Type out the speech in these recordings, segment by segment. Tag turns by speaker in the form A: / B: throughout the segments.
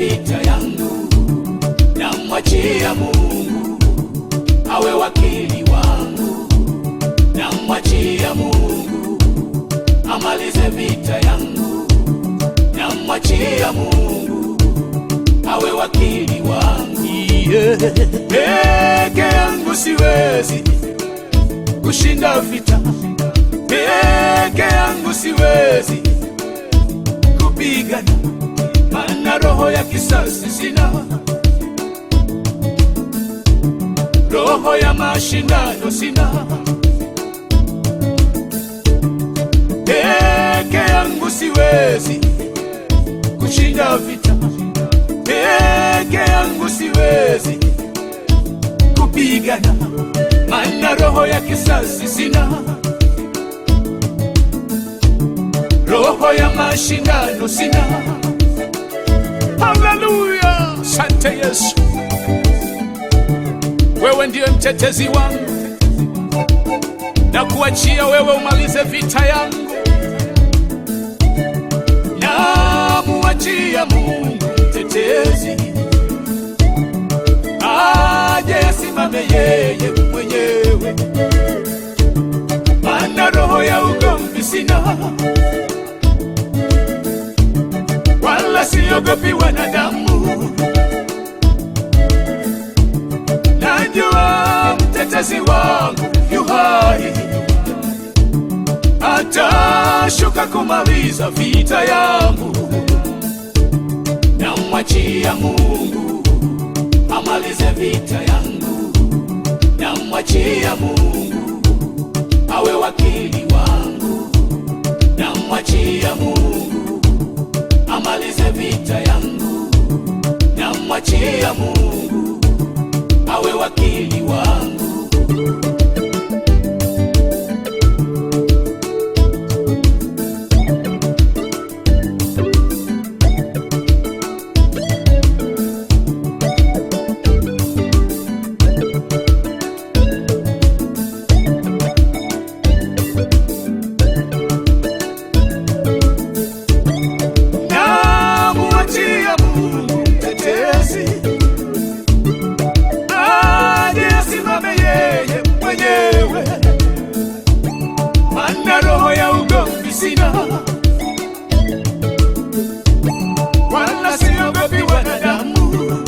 A: vita yangu, namwachia Mungu awe wakili wangu, namwachia Mungu amalize vita yangu, namwachia Mungu awe wakili wangu. Peke yangu siwezi kushinda vita, peke yangu siwezi kupigana, maana roho ya kisasi sina, roho ya mashindano sina. Peke yangu siwezi kushinda vita, peke yangu siwezi kupigana, maana roho ya kisasi sina, roho ya mashindano sina. Haleluya, asante Yesu, wewe ndiye mtetezi wangu, na kuachia wewe umalize vita yangu, na muachia Mungu mtetezi aje asimame yeye mwenyewe, maana roho ya ugomvi sina, wala siogopi wanadamu. Najua mtetezi wangu yu hai, atashuka kumaliza vita yangu, namwachia Mungu amalize vita yangu, namwachia Mungu awe wakili wangu, namwachia Mungu amalize vita yangu, namwachia Mungu awe wakili wangu. Sina, wala siogopi wanadamu.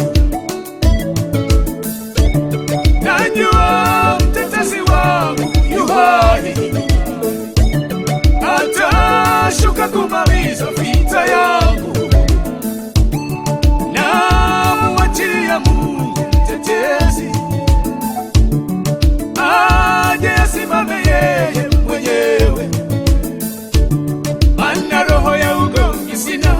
A: Najua mtetezi wangu yu hai, atashuka kumaliza vita yangu, namwachia Mungu mtetezi aje asimame yeye mwenyewe, maana roho ya ugomvi sina,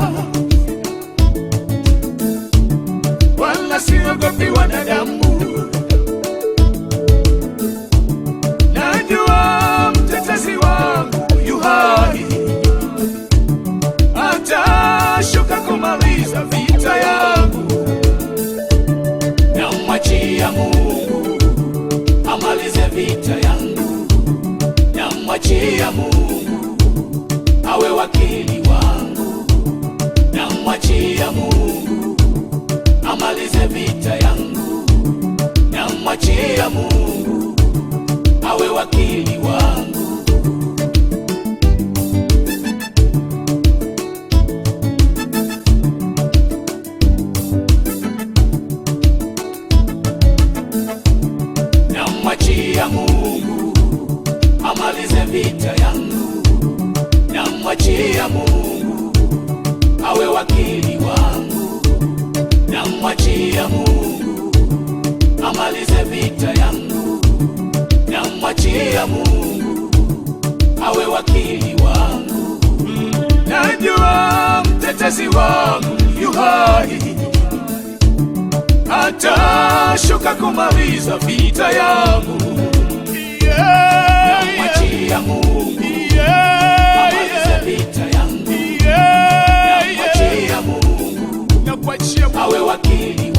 A: wala siogopi wanadamu. Najua mtetezi wangu yu hai, atashuka kumaliza vita yangu, namwachia Mungu amalize vita yangu, namwachia Mungu awe wakili wangu, namwachia Mungu amalize vita yangu, namwachia Mungu awe wakili wangu. Namwachia Mungu amalize vita yangu, namwachia Mungu awe wakili wangu, namwachia Mungu amalize vita yangu, namwachia Mungu awe wakili wangu. Najua mtetezi wangu yu hai, atashuka kumaliza vita yangu, namwachia Mungu amalize vita yangu, namwachia Mungu awe wakili